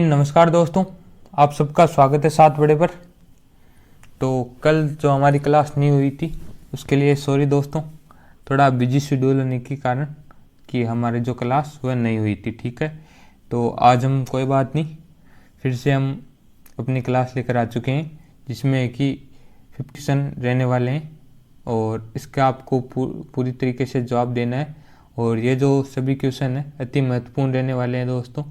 नमस्कार दोस्तों, आप सबका स्वागत है 7 बड़े पर। तो कल जो हमारी क्लास नहीं हुई थी उसके लिए सॉरी दोस्तों, थोड़ा बिजी शेड्यूल होने के कारण कि हमारी जो क्लास वह नहीं हुई थी। ठीक है, तो आज हम कोई बात नहीं, फिर से हम अपनी क्लास लेकर आ चुके हैं जिसमें कि 50 क्वेश्चन रहने वाले हैं और इसका आपको पूरी तरीके से जवाब देना है। और ये जो सभी क्वेश्चन है अति महत्वपूर्ण रहने वाले हैं दोस्तों।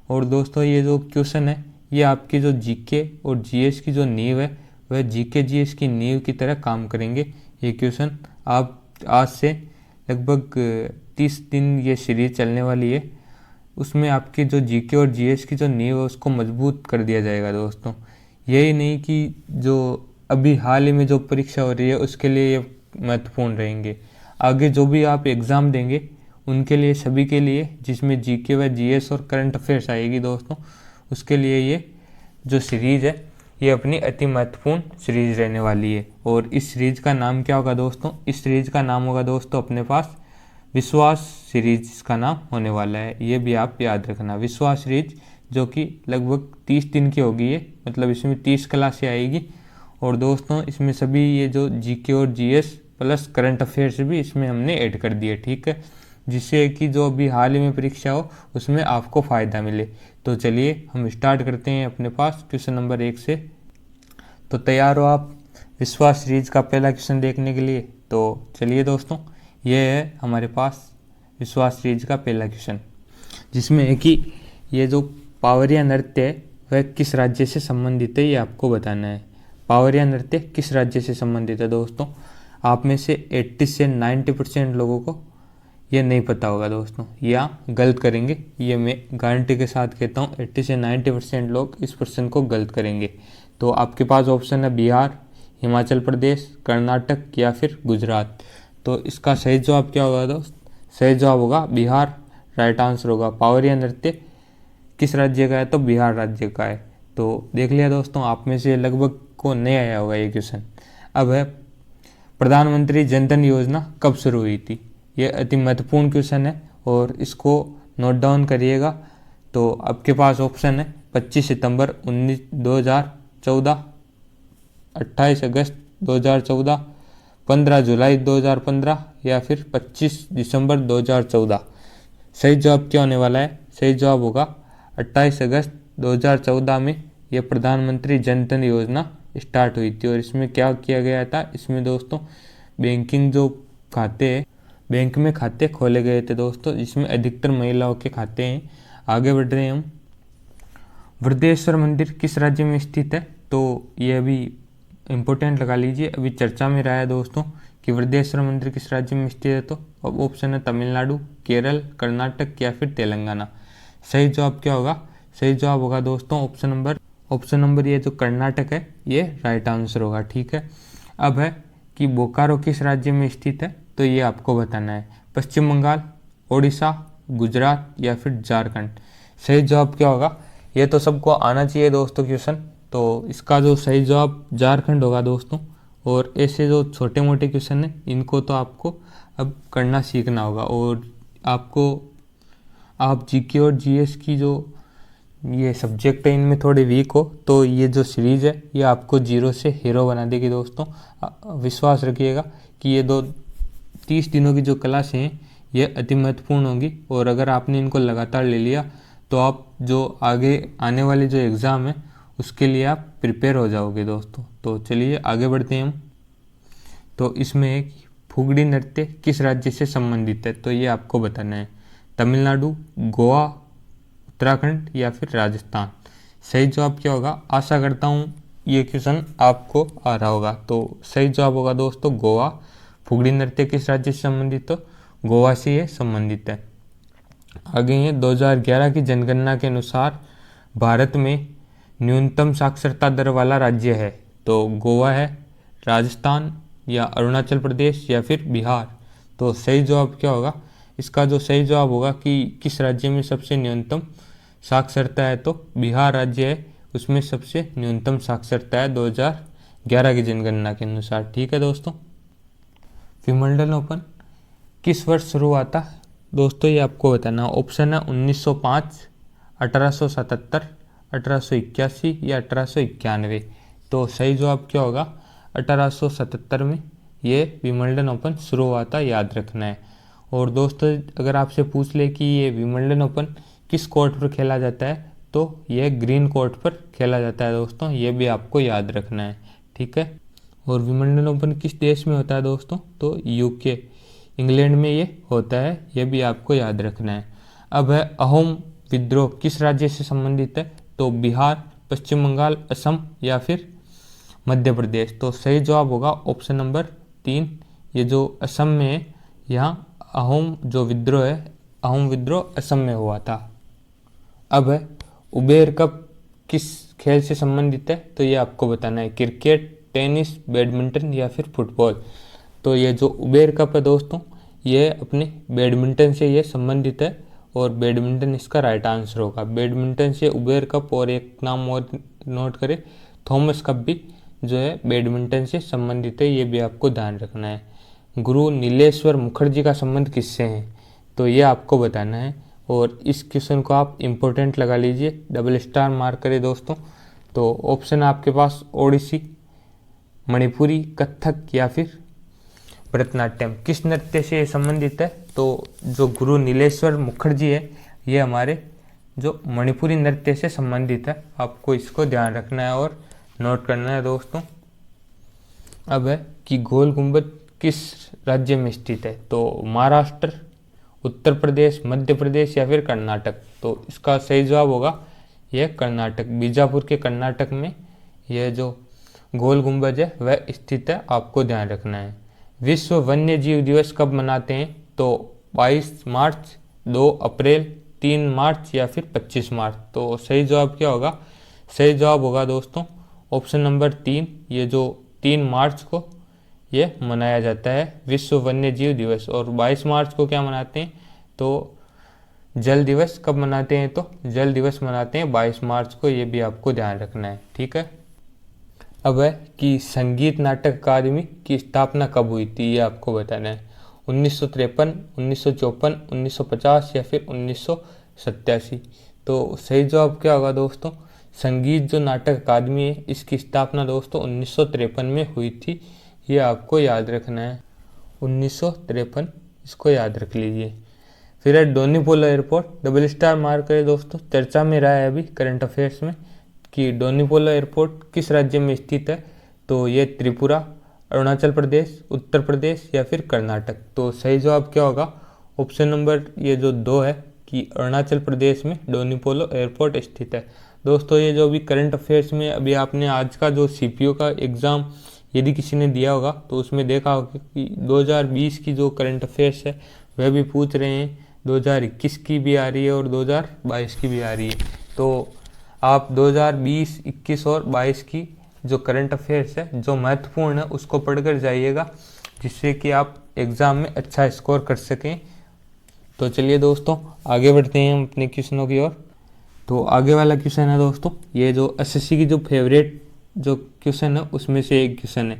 और दोस्तों ये जो क्वेश्चन है ये आपकी जो जीके और जीएस की जो नींव है वह जीके जीएस की नींव की तरह काम करेंगे। ये क्वेश्चन आप आज से लगभग 30 दिन ये सीरीज चलने वाली है, उसमें आपकी जो जीके और जीएस की जो नींव है उसको मजबूत कर दिया जाएगा दोस्तों। यही नहीं कि जो अभी हाल ही में जो परीक्षा हो रही है उसके लिए ये महत्वपूर्ण रहेंगे, आगे जो भी आप एग्ज़ाम देंगे उनके लिए, सभी के लिए, जिसमें जीके व जीएस और करंट अफेयर्स आएगी दोस्तों, उसके लिए ये जो सीरीज़ है ये अपनी अति महत्वपूर्ण सीरीज़ रहने वाली है। और इस सीरीज़ का नाम क्या होगा दोस्तों? इस सीरीज़ का नाम होगा दोस्तों अपने पास विश्वास सीरीज का नाम होने वाला है। ये भी आप याद रखना, विश्वास सीरीज, जो कि लगभग 30 दिन की होगी ये, मतलब इसमें 30 क्लासें आएगी। और दोस्तों इसमें सभी ये जो जीके और जीएस प्लस करंट अफेयर्स भी इसमें हमने ऐड कर दिए। ठीक है, जिससे कि जो अभी हाल ही में परीक्षा हो उसमें आपको फ़ायदा मिले। तो चलिए हम स्टार्ट करते हैं अपने पास क्वेश्चन नंबर 1 से। तो तैयार हो आप विश्वास सीरीज का पहला क्वेश्चन देखने के लिए? तो चलिए दोस्तों, ये है हमारे पास विश्वास सीरीज का पहला क्वेश्चन, जिसमें है कि ये जो पावरिया नृत्य है वह किस राज्य से संबंधित है, ये आपको बताना है। पावरिया नृत्य किस राज्य से संबंधित है दोस्तों? आप में से 80 से 90% लोगों को ये नहीं पता होगा दोस्तों, या गलत करेंगे। ये मैं गारंटी के साथ कहता हूँ 80 से 90% लोग इस प्रश्न को गलत करेंगे। तो आपके पास ऑप्शन है बिहार, हिमाचल प्रदेश, कर्नाटक या फिर गुजरात। तो इसका सही जवाब क्या होगा दोस्त? सही जवाब होगा बिहार, राइट आंसर होगा। पावरिया नृत्य किस राज्य का है? तो बिहार राज्य का है। तो देख लिया दोस्तों, आप में से लगभग को नहीं आया होगा ये क्वेश्चन। अब है प्रधानमंत्री जन धन योजना कब शुरू हुई थी? ये अति महत्वपूर्ण क्वेश्चन है और इसको नोट डाउन करिएगा। तो आपके पास ऑप्शन है 25 सितंबर 2014, 28 अगस्त 2014, 15 जुलाई 2015 या फिर 25 दिसंबर 2014। सही जवाब क्या होने वाला है? सही जवाब होगा 28 अगस्त 2014 में यह प्रधानमंत्री जन धन योजना स्टार्ट हुई थी। और इसमें क्या किया गया था? इसमें दोस्तों बैंकिंग जो खाते हैं, बैंक में खाते खोले गए थे दोस्तों, जिसमें अधिकतर महिलाओं के खाते हैं। आगे बढ़ रहे हैं हम। वृद्धेश्वर मंदिर किस राज्य में स्थित है? तो ये अभी इम्पोर्टेंट लगा लीजिए, अभी चर्चा में रहा है दोस्तों कि वृद्धेश्वर मंदिर किस राज्य में स्थित है। तो अब ऑप्शन है तमिलनाडु, केरल, कर्नाटक या फिर तेलंगाना। सही जवाब क्या होगा? सही जवाब होगा दोस्तों ऑप्शन नंबर ये जो कर्नाटक है ये राइट आंसर होगा। ठीक है, अब है कि बोकारो किस राज्य में स्थित है? तो ये आपको बताना है। पश्चिम बंगाल, ओडिशा, गुजरात या फिर झारखंड। सही जवाब क्या होगा? ये तो सबको आना चाहिए दोस्तों क्वेश्चन। तो इसका जो सही जवाब झारखंड होगा दोस्तों। और ऐसे जो छोटे मोटे क्वेश्चन हैं इनको तो आपको अब करना सीखना होगा। और आप जीके और जीएस की जो ये सब्जेक्ट है इनमें थोड़े वीक हो तो ये जो सीरीज़ है ये आपको 0 से हीरो बना देगी दोस्तों। विश्वास रखिएगा कि ये 30 दिनों की जो क्लासें हैं ये अति महत्वपूर्ण होंगी। और अगर आपने इनको लगातार ले लिया तो आप जो आगे आने वाले जो एग्ज़ाम है उसके लिए आप प्रिपेयर हो जाओगे दोस्तों। तो चलिए आगे बढ़ते हैं हम। तो इसमें एक फुगड़ी नृत्य किस राज्य से संबंधित है? तो ये आपको बताना है। तमिलनाडु, गोवा, उत्तराखंड या फिर राजस्थान। सही जवाब क्या होगा? आशा करता हूँ ये क्वेश्चन आपको आ रहा होगा। तो सही जवाब होगा दोस्तों गोवा। फुगड़ी नृत्य किस राज्य से संबंधित? तो गोवा से ये संबंधित है। आगे ये 2011 की जनगणना के अनुसार भारत में न्यूनतम साक्षरता दर वाला राज्य है। तो गोवा है, राजस्थान या अरुणाचल प्रदेश या फिर बिहार। तो सही जवाब क्या होगा? इसका जो सही जवाब होगा कि किस राज्य में सबसे न्यूनतम साक्षरता है, तो बिहार राज्य है, उसमें सबसे न्यूनतम साक्षरता है 2011 की जनगणना के अनुसार। ठीक है दोस्तों। विंबलडन ओपन किस वर्ष शुरू हुआ था? दोस्तों ये आपको बताना। ऑप्शन है 1905, 1877, 1881 या 1891। तो सही जवाब क्या होगा, 1877 में ये विंबलडन ओपन शुरू हुआ था, याद रखना है। और दोस्तों अगर आपसे पूछ ले कि ये विंबलडन ओपन किस कोर्ट पर खेला जाता है, तो ये ग्रीन कोर्ट पर खेला जाता है दोस्तों, ये भी आपको याद रखना है, ठीक है। और विंबलडन ओपन किस देश में होता है दोस्तों, तो यूके, इंग्लैंड में ये होता है, ये भी आपको याद रखना है। अब है अहोम विद्रोह किस राज्य से संबंधित है, तो बिहार, पश्चिम बंगाल, असम या फिर मध्य प्रदेश। तो सही जवाब होगा ऑप्शन नंबर 3, ये जो असम में है, यहाँ अहोम जो विद्रोह है, अहोम विद्रोह असम में हुआ था। अब है उबेर कप किस खेल से संबंधित है, तो ये आपको बताना है, क्रिकेट, टेनिस, बैडमिंटन या फिर फुटबॉल। तो ये जो उबेर कप है दोस्तों, ये अपने बैडमिंटन से ये संबंधित है और बैडमिंटन इसका राइट आंसर होगा। बैडमिंटन से उबेर कप, और एक नाम और नोट करें, थॉमस कप भी जो है बैडमिंटन से संबंधित है, ये भी आपको ध्यान रखना है। गुरु नीलेश्वर मुखर्जी का संबंध किससे है, तो ये आपको बताना है। और इस क्वेश्चन को आप इम्पोर्टेंट लगा लीजिए, डबल स्टार मार्क करें दोस्तों। तो ऑप्शन आपके पास ओडिसी, मणिपुरी, कथक या फिर भरतनाट्यम। किस नृत्य से संबंधित है, तो जो गुरु नीलेश्वर मुखर्जी है, ये हमारे जो मणिपुरी नृत्य से संबंधित है, आपको इसको ध्यान रखना है और नोट करना है दोस्तों। अब है कि गोल गुंबद किस राज्य में स्थित है, तो महाराष्ट्र, उत्तर प्रदेश, मध्य प्रदेश या फिर कर्नाटक। तो इसका सही जवाब होगा यह कर्नाटक, बीजापुर के कर्नाटक में यह जो गोल गुंबज है वह स्थित है, आपको ध्यान रखना है। विश्व वन्य जीव दिवस कब मनाते हैं, तो 22 मार्च, 2 अप्रैल, 3 मार्च या फिर 25 मार्च। तो सही जवाब क्या होगा, सही जवाब होगा दोस्तों ऑप्शन नंबर 3, ये जो 3 मार्च को ये मनाया जाता है विश्व वन्य जीव दिवस। और 22 मार्च को क्या मनाते हैं, तो जल दिवस कब मनाते हैं, तो जल दिवस मनाते हैं 22 मार्च को, ये भी आपको ध्यान रखना है, ठीक है। अब है कि संगीत नाटक अकादमी की स्थापना कब हुई थी, ये आपको बताना है। 1953, 1954, 1950 या फिर 1987। तो सही जवाब क्या होगा दोस्तों, संगीत जो नाटक अकादमी है, इसकी स्थापना दोस्तों 1953 में हुई थी, ये आपको याद रखना है, 1953, इसको याद रख लीजिए। फिर है डोनीपोलो एयरपोर्ट, डबल स्टार मार्क करें दोस्तों। चर्चा में रहा है अभी करंट अफेयर्स में कि डोनीपोलो एयरपोर्ट किस राज्य में स्थित है, तो ये त्रिपुरा, अरुणाचल प्रदेश, उत्तर प्रदेश या फिर कर्नाटक। तो सही जवाब क्या होगा, ऑप्शन नंबर ये जो 2 है कि अरुणाचल प्रदेश में डोनीपोलो एयरपोर्ट स्थित है। दोस्तों ये जो अभी करंट अफेयर्स में अभी आपने आज का जो सीपीओ का एग्ज़ाम यदि किसी ने दिया होगा तो उसमें देखा होगा कि 2020 की जो करंट अफेयर्स है वह भी पूछ रहे हैं, 2021 की भी आ रही है और 2022 की भी आ रही है। तो आप 2020, 21 और 22 की जो करंट अफेयर्स है जो महत्वपूर्ण है उसको पढ़कर जाइएगा, जिससे कि आप एग्ज़ाम में अच्छा स्कोर कर सकें। तो चलिए दोस्तों आगे बढ़ते हैं हम अपने क्वेश्चनों की ओर। तो आगे वाला क्वेश्चन है दोस्तों, ये जो एसएससी की जो फेवरेट जो क्वेश्चन है उसमें से एक क्वेश्चन है।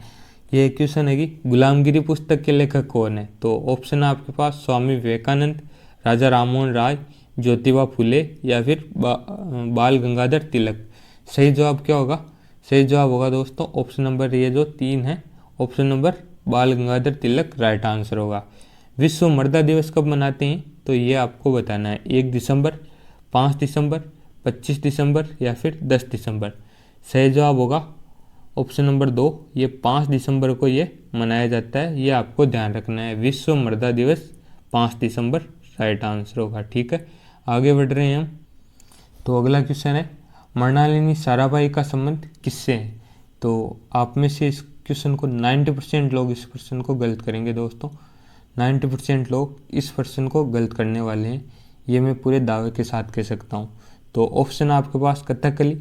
ये क्वेश्चन है कि गुलामगिरी पुस्तक के लेखक कौन है, तो ऑप्शन है आपके पास स्वामी विवेकानंद, राजा राममोहन राय, ज्योतिबा फुले या फिर बाल गंगाधर तिलक। सही जवाब क्या होगा, सही जवाब होगा दोस्तों ऑप्शन नंबर ये जो 3 है, ऑप्शन नंबर बाल गंगाधर तिलक राइट आंसर होगा। विश्व मृदा दिवस कब मनाते हैं, तो ये आपको बताना है, 1 दिसंबर, 5 दिसंबर, 25 दिसंबर या फिर 10 दिसंबर। सही जवाब होगा ऑप्शन नंबर 2, ये 5 दिसंबर को ये मनाया जाता है, ये आपको ध्यान रखना है। विश्व मृदा दिवस 5 दिसंबर राइट आंसर होगा, ठीक है। आगे बढ़ रहे हैं हम। तो अगला क्वेश्चन है मृणालिनी साराभाई का संबंध किससे है, तो आप में से इस क्वेश्चन को 90% लोग इस क्वेश्चन को गलत करेंगे दोस्तों, 90% लोग इस क्वेश्चन को गलत करने वाले हैं, ये मैं पूरे दावे के साथ कह सकता हूँ। तो ऑप्शन आपके पास कथकली,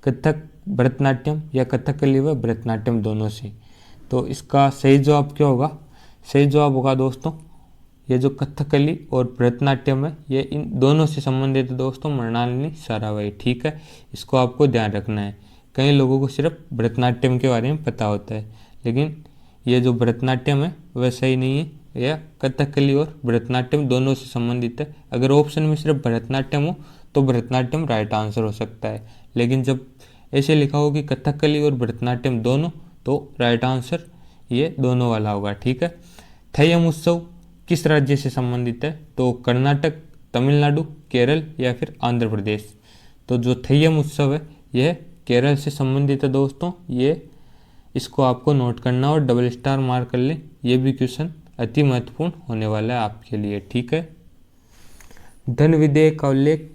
कथक, भरतनाट्यम या कथकली व भरतनाट्यम दोनों से। तो इसका सही जवाब क्या होगा, सही जवाब होगा दोस्तों ये जो कथकली और भरतनाट्यम है ये इन दोनों से संबंधित है दोस्तों, मृणालिनी साराभाई, ठीक है। इसको आपको ध्यान रखना है। कई लोगों को सिर्फ भरतनाट्यम के बारे में पता होता है, लेकिन ये जो भरतनाट्यम है वह सही नहीं है, यह कथकली और भरतनाट्यम दोनों से संबंधित है। अगर ऑप्शन में सिर्फ भरतनाट्यम हो तो भरतनाट्यम राइट आंसर हो सकता है, लेकिन जब ऐसे लिखा हो कि कथकली और भरतनाट्यम दोनों, तो राइट आंसर ये दोनों वाला होगा। ठीक है। थय्यम उत्सव किस राज्य से संबंधित है? तो कर्नाटक, तमिलनाडु, केरल या फिर आंध्र प्रदेश। तो जो थय्यम उत्सव है यह केरल से संबंधित है दोस्तों। ये इसको आपको नोट करना और डबल स्टार मार्क कर लें, ये भी क्वेश्चन अति महत्वपूर्ण होने वाला है आपके लिए। ठीक है। धन विधेयक का उल्लेख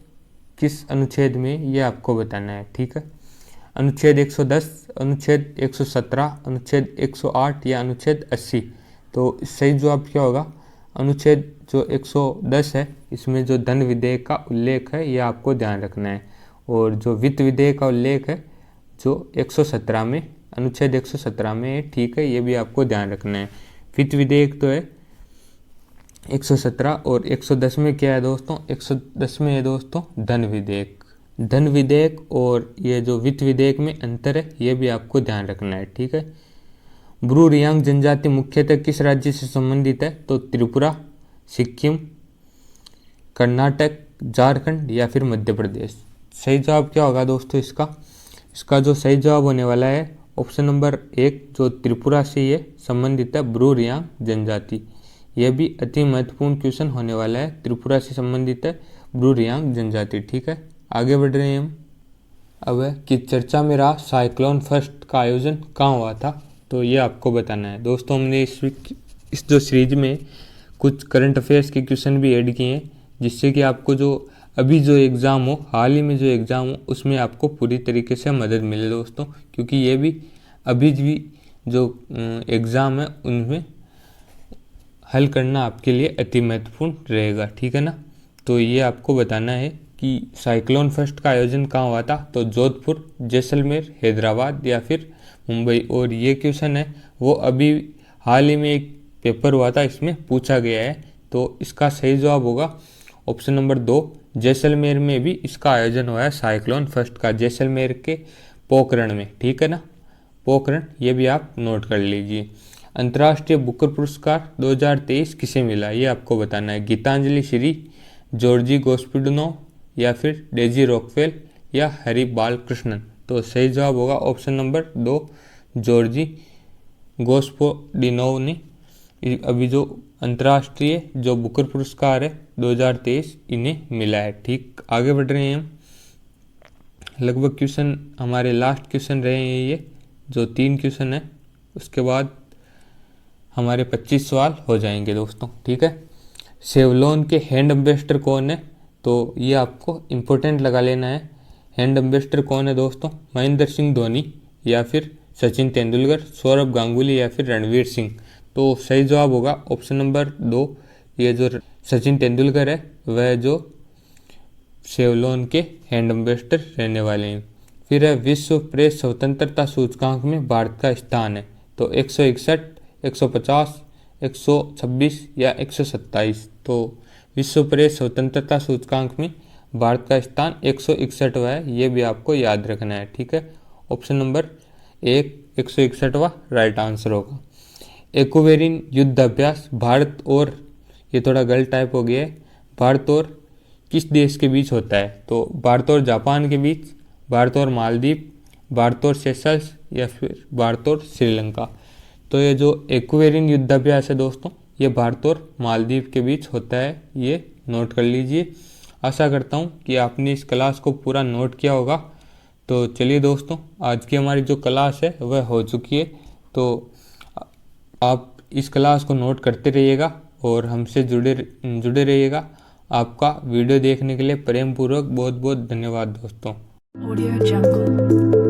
किस अनुच्छेद में, ये आपको बताना है। ठीक है। अनुच्छेद 110, अनुच्छेद 117, अनुच्छेद 108 या अनुच्छेद 80। तो सही जवाब क्या होगा? अनुच्छेद जो 110 है इसमें जो धन विधेयक का उल्लेख है ये आपको ध्यान रखना है, और जो वित्त विधेयक का उल्लेख है जो 117 में, अनुच्छेद 117 में है। ठीक है, ये भी आपको ध्यान रखना है। वित्त विधेयक तो है 117 और 110 में क्या है दोस्तों? 110 में है दोस्तों धन विधेयक। धन विधेयक और ये जो वित्त विधेयक में अंतर है ये भी आपको ध्यान रखना है। ठीक है। ब्रू रियांग जनजाति मुख्यतः किस राज्य से संबंधित है? तो त्रिपुरा, सिक्किम, कर्नाटक, झारखंड या फिर मध्य प्रदेश। सही जवाब क्या होगा दोस्तों इसका जो सही जवाब होने वाला है ऑप्शन नंबर 1, जो त्रिपुरा से ये संबंधित है ब्रू रियांग जनजाति। यह भी अति महत्वपूर्ण क्वेश्चन होने वाला है, त्रिपुरा से संबंधित है ब्रू रियांग जनजाति। ठीक है, आगे बढ़ रहे हैं हम। अब है कि चर्चा में रहा साइक्लोन फर्स्ट का आयोजन कहाँ हुआ था? तो ये आपको बताना है दोस्तों। हमने इस जो सीरीज में कुछ करंट अफेयर्स के क्वेश्चन भी ऐड किए हैं, जिससे कि आपको जो अभी जो एग्ज़ाम हो, हाल ही में जो एग्ज़ाम हो, उसमें आपको पूरी तरीके से मदद मिले दोस्तों, क्योंकि ये भी अभी भी जो एग्ज़ाम है उनमें हल करना आपके लिए अति महत्वपूर्ण रहेगा। ठीक है ना। तो ये आपको बताना है कि साइक्लोन फर्स्ट का आयोजन कहाँ हुआ था? तो जोधपुर, जैसलमेर, हैदराबाद या फिर मुंबई। और ये क्वेश्चन है वो अभी हाल ही में एक पेपर हुआ था, इसमें पूछा गया है। तो इसका सही जवाब होगा ऑप्शन नंबर 2, जैसलमेर में भी इसका आयोजन हुआ है साइक्लोन फर्स्ट का, जैसलमेर के पोखरण में। ठीक है ना, पोखरण, ये भी आप नोट कर लीजिए। अंतर्राष्ट्रीय बुकर पुरस्कार 2023 किसे मिला? ये आपको बताना है। गीतांजलि श्री, जॉर्जी गोस्पिडनोव या फिर डेजी रॉकवेल या हरि बालकृष्णन। तो सही जवाब होगा ऑप्शन नंबर 2, जॉर्जी गोस्पोडिनोव ने अभी जो अंतर्राष्ट्रीय जो बुकर पुरस्कार है 2023 इन्हें मिला है। ठीक, आगे बढ़ रहे हैं हम। लगभग क्वेश्चन हमारे लास्ट क्वेश्चन रहे हैं, ये जो 3 क्वेश्चन है उसके बाद हमारे 25 सवाल हो जाएंगे दोस्तों। ठीक है। सेवलॉन के हैंड एम्बेसडर कौन है? तो ये आपको इम्पोर्टेंट लगा लेना है। हैंड एम्बेसडर कौन है दोस्तों? महेंद्र सिंह धोनी या फिर सचिन तेंदुलकर, सौरभ गांगुली या फिर रणवीर सिंह। तो सही जवाब होगा ऑप्शन नंबर 2, ये जो सचिन तेंदुलकर है वह जो सेवलॉन के हैंड एम्बेसडर रहने वाले हैं। फिर है विश्व प्रेस स्वतंत्रता सूचकांक में भारत का स्थान है? तो 161, 150, 126 या 127। तो विश्व प्रेस स्वतंत्रता सूचकांक में भारत का स्थान 161वां है, ये भी आपको याद रखना है। ठीक है, ऑप्शन नंबर 1 161वां राइट आंसर होगा। एक्वेरिन युद्ध अभ्यास भारत और, ये थोड़ा गलत टाइप हो गया है, भारत और किस देश के बीच होता है? तो भारत और जापान के बीच, भारत और मालदीव, भारत और सेशल्स या फिर भारत और श्रीलंका। तो ये जो एक्वेरिन युद्धाभ्यास है दोस्तों, ये भारत और मालदीव के बीच होता है, ये नोट कर लीजिए। आशा करता हूँ कि आपने इस क्लास को पूरा नोट किया होगा। तो चलिए दोस्तों, आज की हमारी जो क्लास है वह हो चुकी है। तो आप इस क्लास को नोट करते रहिएगा और हमसे जुड़े रहिएगा। आपका वीडियो देखने के लिए प्रेम पूर्वक बहुत बहुत धन्यवाद दोस्तों। Audio Jungle।